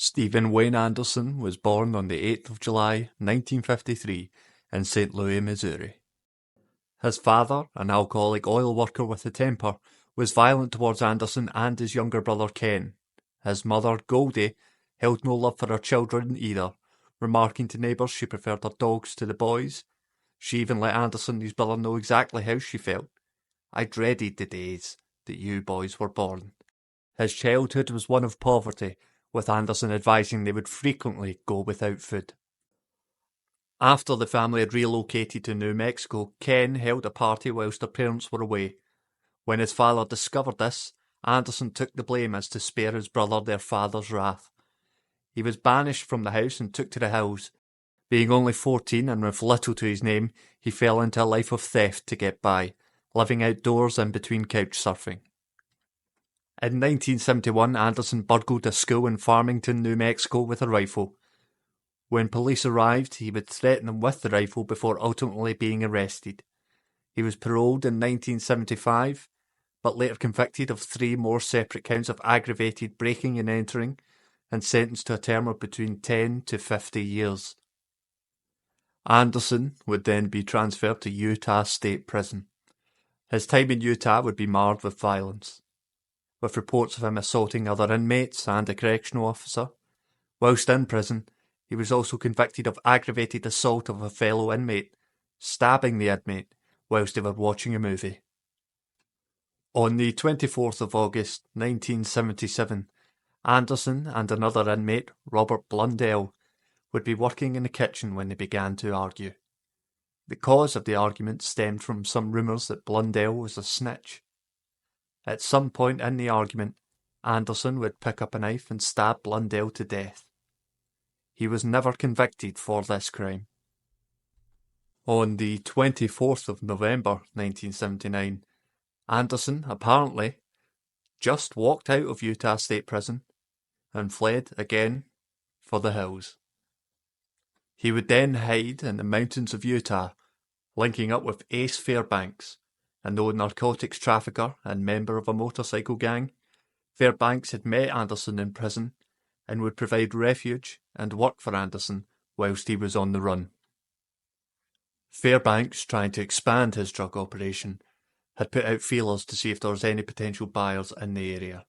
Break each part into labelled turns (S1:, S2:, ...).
S1: Stephen Wayne Anderson was born on the 8th of July, 1953, in St. Louis, Missouri. His father, an alcoholic oil worker with a temper, was violent towards Anderson and his younger brother Ken. His mother, Goldie, held no love for her children either, remarking to neighbours she preferred her dogs to the boys. She even let Anderson and his brother know exactly how she felt. "I dreaded the days that you boys were born." His childhood was one of poverty, with Anderson advising they would frequently go without food. After the family had relocated to New Mexico, Ken held a party whilst their parents were away. When his father discovered this, Anderson took the blame as to spare his brother their father's wrath. He was banished from the house and took to the hills. Being only 14 and with little to his name, he fell into a life of theft to get by, living outdoors and between couch surfing. In 1971, Anderson burgled a school in Farmington, New Mexico with a rifle. When police arrived, he would threaten them with the rifle before ultimately being arrested. He was paroled in 1975, but later convicted of 3 more separate counts of aggravated breaking and entering, and sentenced to a term of between 10 to 50 years. Anderson would then be transferred to Utah State Prison. His time in Utah would be marred with violence, with reports of him assaulting other inmates and a correctional officer. Whilst in prison, he was also convicted of aggravated assault of a fellow inmate, stabbing the inmate whilst they were watching a movie. On the 24th of August 1977, Anderson and another inmate, Robert Blundell, would be working in the kitchen when they began to argue. The cause of the argument stemmed from some rumours that Blundell was a snitch. At some point in the argument, Anderson would pick up a knife and stab Blundell to death. He was never convicted for this crime. On the 24th of November 1979, Anderson apparently just walked out of Utah State Prison and fled again for the hills. He would then hide in the mountains of Utah, linking up with Ace Fairbanks, a known narcotics trafficker and member of a motorcycle gang. Fairbanks had met Anderson in prison and would provide refuge and work for Anderson whilst he was on the run. Fairbanks, trying to expand his drug operation, had put out feelers to see if there was any potential buyers in the area.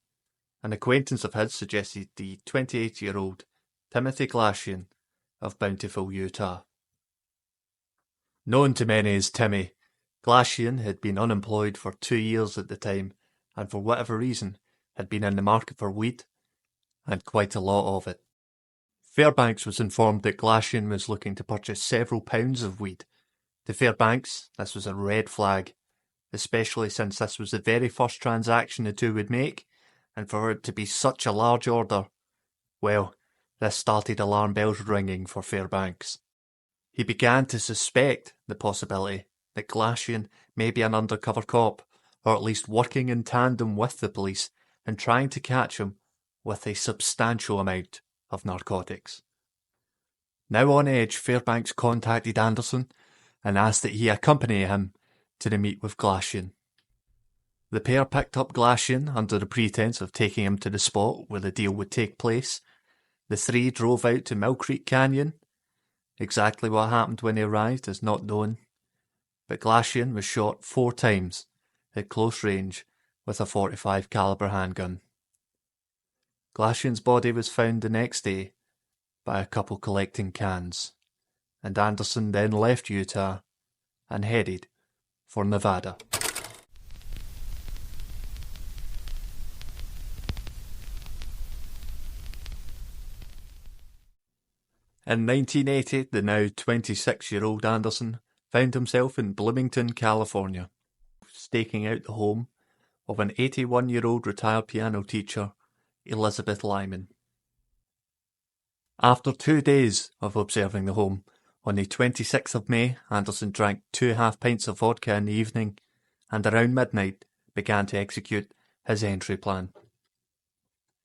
S1: An acquaintance of his suggested the 28-year-old Timothy Glassian of Bountiful, Utah. Known to many as Timmy, Glassian had been unemployed for 2 years at the time, and for whatever reason had been in the market for weed, and quite a lot of it. Fairbanks was informed that Glassian was looking to purchase several pounds of weed. To Fairbanks, this was a red flag, especially since this was the very first transaction the two would make, and for it to be such a large order, well, this started alarm bells ringing for Fairbanks. He began to suspect the possibility that Glassian may be an undercover cop, or at least working in tandem with the police and trying to catch him with a substantial amount of narcotics. Now on edge, Fairbanks contacted Anderson and asked that he accompany him to the meet with Glassian. The pair picked up Glassian under the pretense of taking him to the spot where the deal would take place. The 3 drove out to Mill Creek Canyon. Exactly what happened when they arrived is not known, but Glassian was shot 4 times at close range with a .45 caliber handgun. Glassian's body was found the next day by a couple collecting cans, and Anderson then left Utah and headed for Nevada. In 1980, the now 26-year-old Anderson found himself in Bloomington, California, staking out the home of an 81-year-old retired piano teacher, Elizabeth Lyman. After 2 days of observing the home, on the 26th of May, Anderson drank 2.5 pints of vodka in the evening, and around midnight began to execute his entry plan.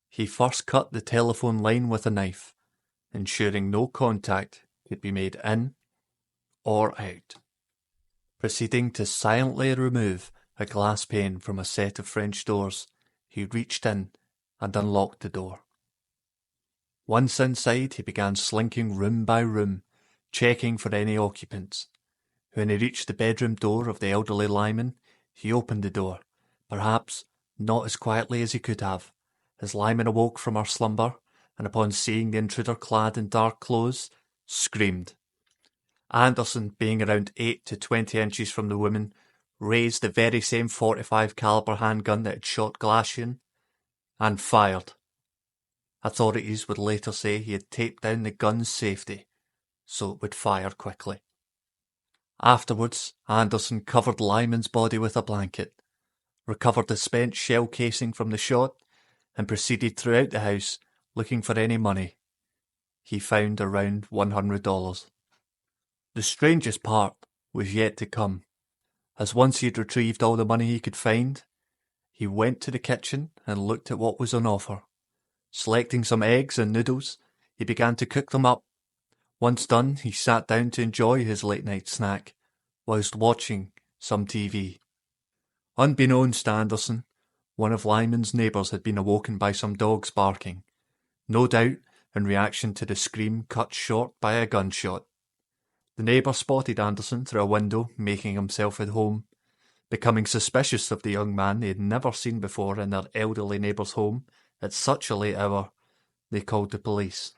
S1: He first cut the telephone line with a knife, ensuring no contact could be made in or out. Proceeding to silently remove a glass pane from a set of French doors, he reached in and unlocked the door. Once inside, he began slinking room by room, checking for any occupants. When he reached the bedroom door of the elderly Lyman, he opened the door, perhaps not as quietly as he could have. As Lyman awoke from her slumber, and upon seeing the intruder clad in dark clothes, screamed. Anderson, being around 8 to 20 inches from the woman, raised the very same .45 caliber handgun that had shot Glassian, and fired. Authorities would later say he had taped down the gun's safety, so it would fire quickly. Afterwards, Anderson covered Lyman's body with a blanket, recovered the spent shell casing from the shot, and proceeded throughout the house looking for any money. He found around $100. The strangest part was yet to come, as once he had retrieved all the money he could find, he went to the kitchen and looked at what was on offer. Selecting some eggs and noodles, he began to cook them up. Once done, he sat down to enjoy his late-night snack, whilst watching some TV. Unbeknownst to Anderson, one of Lyman's neighbours had been awoken by some dogs barking, no doubt in reaction to the scream cut short by a gunshot. The neighbour spotted Anderson through a window, making himself at home. Becoming suspicious of the young man they had never seen before in their elderly neighbour's home at such a late hour, they called the police.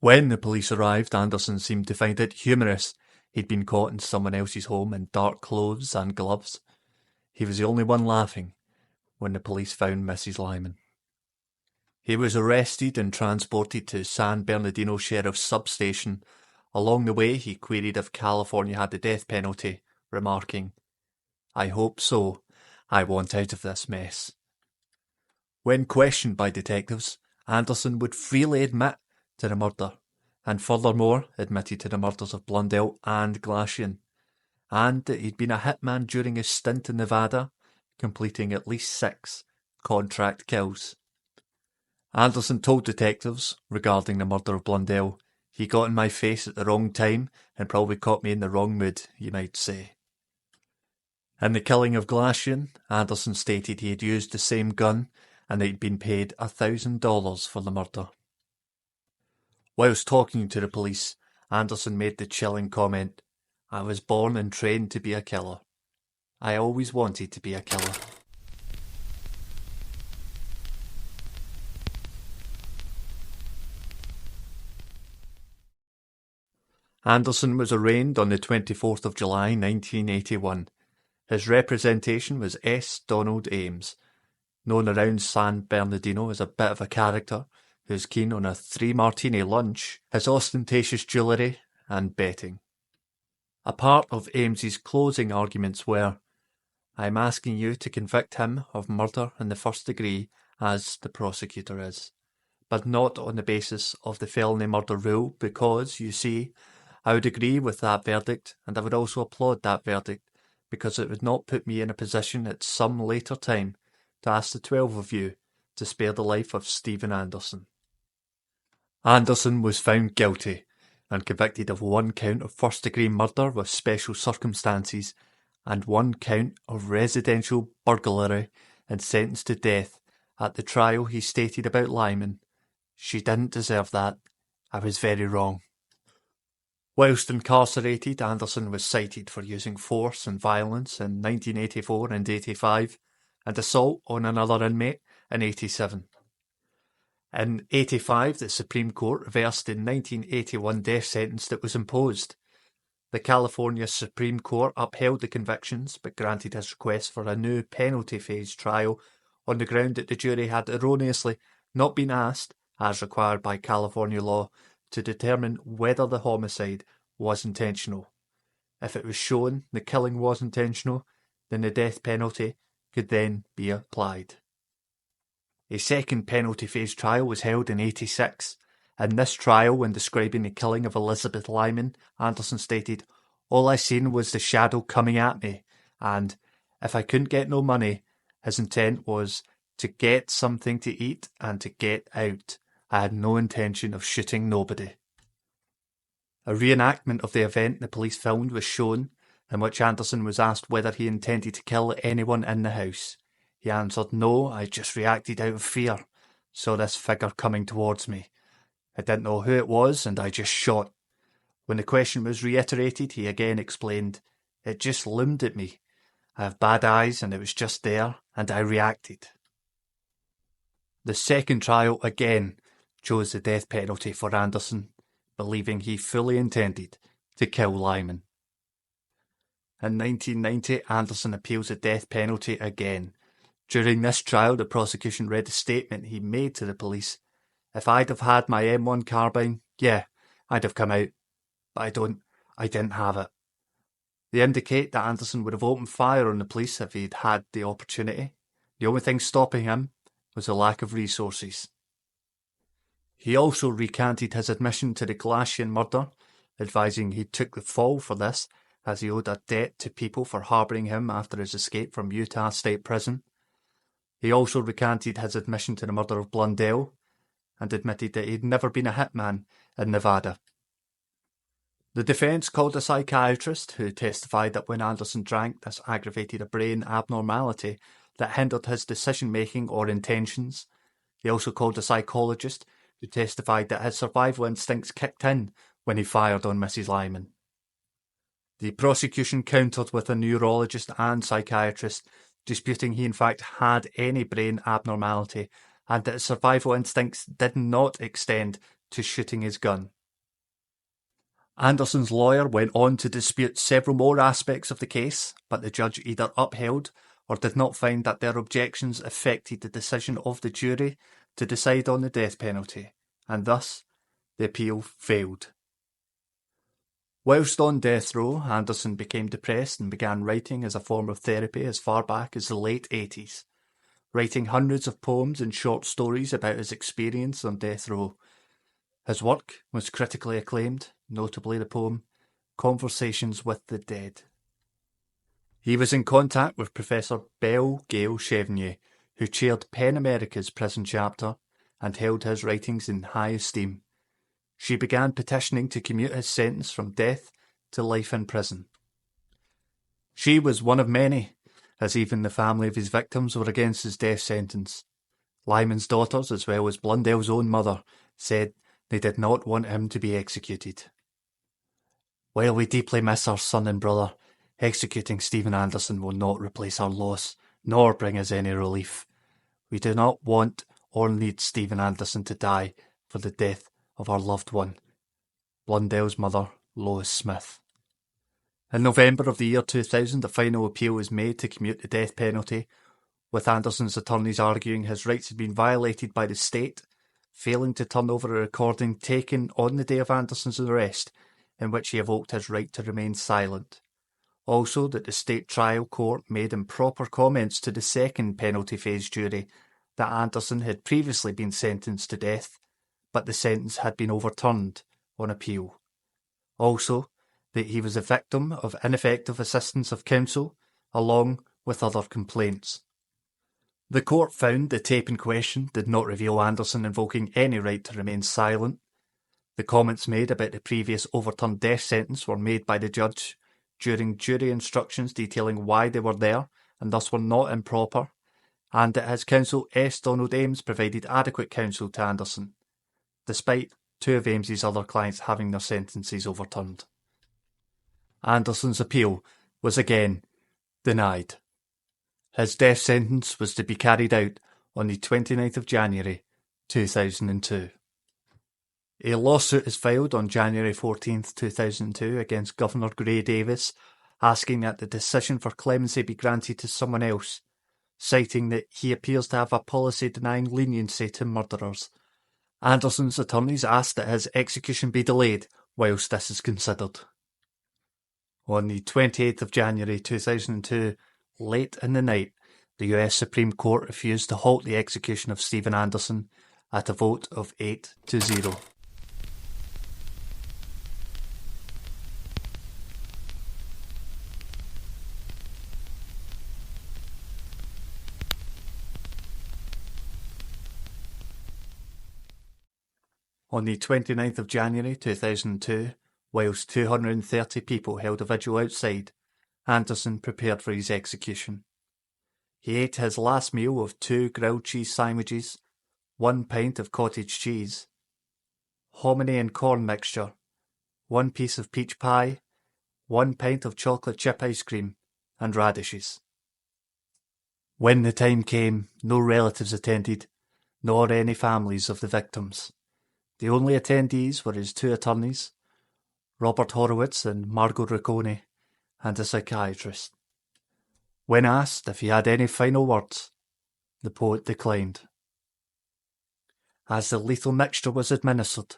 S1: When the police arrived, Anderson seemed to find it humorous he'd been caught in someone else's home in dark clothes and gloves. He was the only one laughing when the police found Mrs. Lyman. He was arrested and transported to San Bernardino Sheriff's substation. Along the way, he queried if California had the death penalty, remarking, "I hope so. I want out of this mess." When questioned by detectives, Anderson would freely admit to the murder, and furthermore admitted to the murders of Blundell and Glassian, and that he'd been a hitman during his stint in Nevada, completing at least 6 contract kills. Anderson told detectives, regarding the murder of Blundell, "He got in my face at the wrong time and probably caught me in the wrong mood, you might say." In the killing of Glassian, Anderson stated he had used the same gun and that he'd been paid $1,000 for the murder. Whilst talking to the police, Anderson made the chilling comment, "I was born and trained to be a killer. I always wanted to be a killer." Anderson was arraigned on the 24th of July 1981. His representation was S. Donald Ames, known around San Bernardino as a bit of a character who's keen on a 3-martini lunch, his ostentatious jewellery, and betting. A part of Ames's closing arguments were, "I'm asking you to convict him of murder in the first degree, as the prosecutor is, but not on the basis of the felony murder rule because, you see, I would agree with that verdict, and I would also applaud that verdict, because it would not put me in a position at some later time to ask the 12 of you to spare the life of Stephen Anderson." Anderson was found guilty and convicted of 1 count of first-degree murder with special circumstances and 1 count of residential burglary, and sentenced to death. At the trial he stated about Lyman, "She didn't deserve that. I was very wrong." Whilst incarcerated, Anderson was cited for using force and violence in 1984 and 85, and assault on another inmate in 87. In 85, the Supreme Court reversed the 1981 death sentence that was imposed. The California Supreme Court upheld the convictions, but granted his request for a new penalty phase trial on the ground that the jury had erroneously not been asked, as required by California law, to determine whether the homicide was intentional. If it was shown the killing was intentional, then the death penalty could then be applied. A second penalty phase trial was held in 86. In this trial, when describing the killing of Elizabeth Lyman, Anderson stated, "All I seen was the shadow coming at me, and if I couldn't get no money, his intent was to get something to eat and to get out. I had no intention of shooting nobody." A reenactment of the event the police filmed was shown, in which Anderson was asked whether he intended to kill anyone in the house. He answered, "No, I just reacted out of fear. saw this figure coming towards me. I didn't know who it was, and I just shot. When the question was reiterated, he again explained, "It just loomed at me. I have bad eyes, and it was just there, and I reacted." The second trial again chose the death penalty for Anderson, believing he fully intended to kill Lyman. In 1990, Anderson appeals the death penalty again. During this trial, the prosecution read a statement he made to the police. "If I'd have had my M1 carbine, yeah, I'd have come out. But I didn't have it." They indicate that Anderson would have opened fire on the police if he'd had the opportunity. The only thing stopping him was a lack of resources. He also recanted his admission to the Galatian murder, advising he took the fall for this as he owed a debt to people for harbouring him after his escape from Utah State Prison. He also recanted his admission to the murder of Blundell and admitted that he'd never been a hitman in Nevada. The defence called a psychiatrist who testified that when Anderson drank, this aggravated a brain abnormality that hindered his decision-making or intentions. They also called a psychologist who testified that his survival instincts kicked in when he fired on Mrs. Lyman. The prosecution countered with a neurologist and psychiatrist, disputing he in fact had any brain abnormality and that his survival instincts did not extend to shooting his gun. Anderson's lawyer went on to dispute several more aspects of the case, but the judge either upheld or did not find that their objections affected the decision of the jury to decide on the death penalty, and thus the appeal failed. Whilst on death row, Anderson became depressed and began writing as a form of therapy as far back as the late 80s, writing hundreds of poems and short stories about his experience on death row. His work was critically acclaimed, notably the poem Conversations with the Dead. He was in contact with Professor Belle Gale Chevenier, who chaired PEN America's prison chapter and held his writings in high esteem. She began petitioning to commute his sentence from death to life in prison. She was one of many, as even the family of his victims were against his death sentence. Lyman's daughters, as well as Blundell's own mother, said they did not want him to be executed. "While we deeply miss our son and brother, executing Stephen Anderson will not replace our loss, nor bring us any relief. We do not want or need Stephen Anderson to die for the death of our loved one." Blundell's mother, Lois Smith. In November of the year 2000, the final appeal was made to commute the death penalty, with Anderson's attorneys arguing his rights had been violated by the state, failing to turn over a recording taken on the day of Anderson's arrest, in which he evoked his right to remain silent. Also, that the state trial court made improper comments to the second penalty phase jury that Anderson had previously been sentenced to death, but the sentence had been overturned on appeal. Also, that he was a victim of ineffective assistance of counsel, along with other complaints. The court found the tape in question did not reveal Anderson invoking any right to remain silent. The comments made about the previous overturned death sentence were made by the judge during jury instructions detailing why they were there and thus were not improper, and that his counsel S. Donald Ames provided adequate counsel to Anderson, despite two of Ames's other clients having their sentences overturned. Anderson's appeal was again denied. His death sentence was to be carried out on the 29th of January 2002. A lawsuit is filed on January 14th, 2002 against Governor Gray Davis, asking that the decision for clemency be granted to someone else, citing that he appears to have a policy denying leniency to murderers. Anderson's attorneys asked that his execution be delayed whilst this is considered. On the 28th of January 2002, late in the night, the US Supreme Court refused to halt the execution of Stephen Anderson at a vote of 8-0. On the 29th of January 2002, whilst 230 people held a vigil outside, Anderson prepared for his execution. He ate his last meal of 2 grilled cheese sandwiches, 1 pint of cottage cheese, hominy and corn mixture, 1 piece of peach pie, 1 pint of chocolate chip ice cream, and radishes. When the time came, no relatives attended, nor any families of the victims. The only attendees were his 2 attorneys, Robert Horowitz and Margot Riccone, and a psychiatrist. When asked if he had any final words, the poet declined. As the lethal mixture was administered,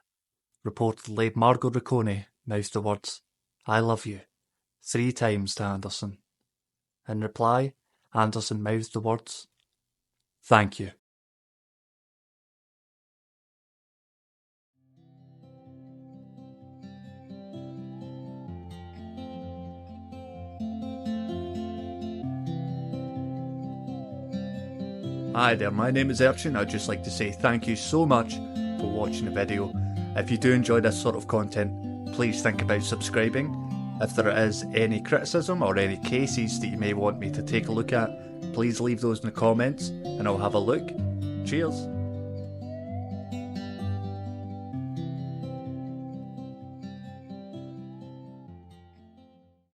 S1: reportedly Margot Riccone mouthed the words, "I love you," 3 times to Anderson. In reply, Anderson mouthed the words, "Thank you." Hi there, my name is Urchin. I'd just like to say thank you so much for watching the video. If you do enjoy this sort of content, please think about subscribing. If there is any criticism or any cases that you may want me to take a look at, please leave those in the comments and I'll have a look. Cheers!